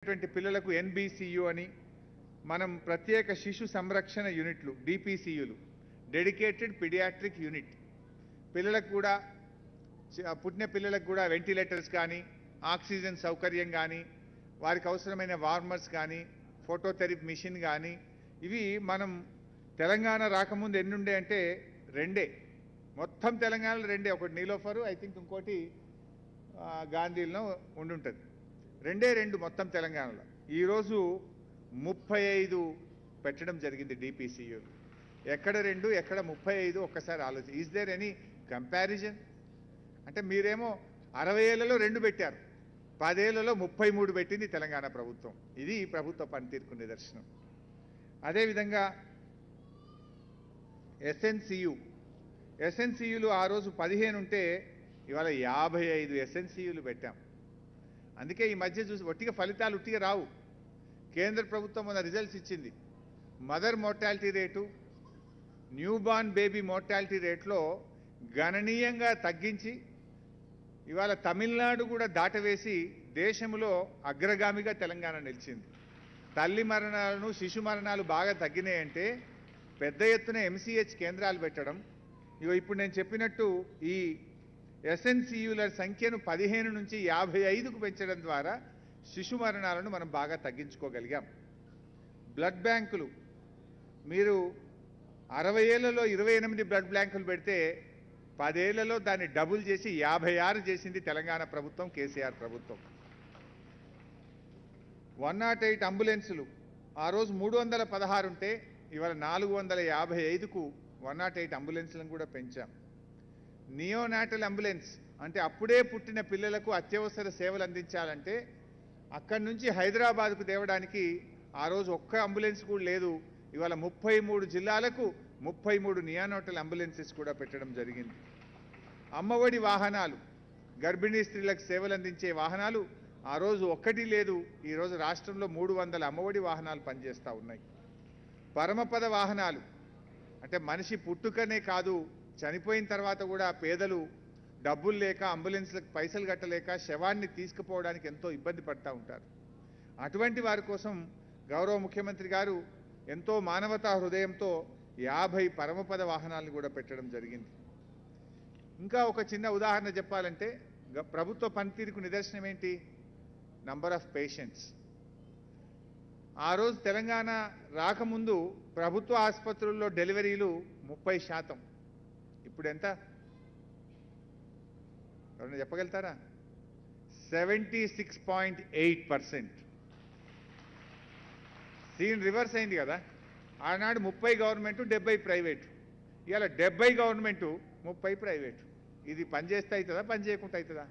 పిల్లలకు ఎన్బిసియు అని మనం ప్రత్యేక శిశు సంరక్షణ యూనిట్లు డిపిసియులు డెడికేటెడ్ పీడియాట్రిక్ యూనిట్ పిల్లలకు కూడా పుట్టిన పిల్లలకు కూడా వెంటిలేటర్స్ కానీ ఆక్సిజన్ సౌకర్యం కానీ వారికి అవసరమైన వార్మర్స్ కానీ ఫోటోథెరపీ మిషన్ కానీ ఇవి మనం తెలంగాణ రాకముందు ఎన్ని ఉండే అంటే రెండే మొత్తం తెలంగాణలో రెండే ఒకటి నీలోఫరు ఐ థింక్ ఇంకోటి గాంధీలో ఉండుంటుంది రెండు మొత్తం తెలంగాణలో ఈరోజు 35 పెట్టడం జరిగింది డిపిసియు ఎక్కడ 2 ఎక్కడ 35 ఒక్కసారి ఆలోచన ఈజ్ దేర్ ఎనీ కంపారిజన్ అంటే మీరేమో 60 ఏళ్లలో 2 పెట్టారు 10 ఏళ్లలో 33 పెట్టింది తెలంగాణ ప్రభుత్వం ఇది ప్రభుత్వ పనితీరుకు నిదర్శనం అదేవిధంగా ఎస్ఎన్సియులు ఆ రోజు 15 ఉంటే ఇవాళ 55 ఎస్ఎన్సియులు పెట్టాం అందుకే ఈ మధ్య చూసి ఒట్టిగా ఫలితాలు ఉట్టిగా రావు కేంద్ర ప్రభుత్వం మన రిజల్ట్స్ ఇచ్చింది mother mortality rate newborn baby mortality రేట్లో గణనీయంగా తగ్గించి ఇవాళ తమిళనాడు కూడా దాటవేసి దేశంలో అగ్రగామిగా తెలంగాణ నిలిచింది తల్లి మరణాలను శిశు మరణాలు బాగా తగ్గినాయంటే పెద్ద ఎత్తున ఎంసీహెచ్ కేంద్రాలు పెట్టడం ఇప్పుడు నేను చెప్పినట్టు ఈ ఎస్ఎన్సియుల సంఖ్యను 15 నుంచి 55కు పెంచడం ద్వారా శిశు మరణాలను మనం బాగా తగ్గించుకోగలిగాం బ్లడ్ బ్యాంకులు మీరు 60 ఏళ్లలో 28 బ్లడ్ బ్యాంకులు పెడితే 10 ఏళ్లలో దాన్ని డబుల్ చేసి 56 చేసింది తెలంగాణ ప్రభుత్వం కేసీఆర్ ప్రభుత్వం 108 అంబులెన్సులు ఆ రోజు 316 ఉంటే ఇవాళ 455కు 108 అంబులెన్సులను కూడా పెంచాం నియోనాటల్ అంబులెన్స్ అంటే అప్పుడే పుట్టిన పిల్లలకు అత్యవసర సేవలు అందించాలంటే అక్కడి నుంచి హైదరాబాద్కు తేవడానికి ఆ రోజు ఒక్క అంబులెన్స్ కూడా లేదు ఇవాళ 33 జిల్లాలకు 33 నియోనాటల్ అంబులెన్సెస్ కూడా పెట్టడం జరిగింది అమ్మఒడి వాహనాలు గర్భిణీ స్త్రీలకు సేవలు అందించే వాహనాలు ఆ రోజు ఒక్కటి లేదు ఈరోజు రాష్ట్రంలో 300 అమ్మఒడి వాహనాలు పనిచేస్తూ ఉన్నాయి పరమపద వాహనాలు అంటే మనిషి పుట్టుకనే కాదు చనిపోయిన తర్వాత కూడా పేదలు డబ్బులు లేక అంబులెన్స్లకు పైసలు కట్టలేక శవాన్ని తీసుకుపోవడానికి ఎంతో ఇబ్బంది పడుతూ ఉంటారు అటువంటి వారి కోసం గౌరవ ముఖ్యమంత్రి గారు ఎంతో మానవతా హృదయంతో 50 పరమపద వాహనాలను కూడా పెట్టడం జరిగింది ఇంకా ఒక చిన్న ఉదాహరణ చెప్పాలంటే ప్రభుత్వ పనితీరుకు నిదర్శనం ఏంటి నంబర్ ఆఫ్ పేషెంట్స్ ఆ రోజు తెలంగాణ రాకముందు ప్రభుత్వ ఆసుపత్రుల్లో డెలివరీలు 30% ఇప్పుడు ఎంత ఎవరైనా చెప్పగలుగుతారా 76.8% సీన్ రివర్స్ అయింది కదా ఆనాడు 30 గవర్నమెంటు 70 ప్రైవేటు ఇవాళ 70 గవర్నమెంటు 30 ప్రైవేటు ఇది పనిచేస్తే అవుతుందా పని చేయకుండా అవుతుందా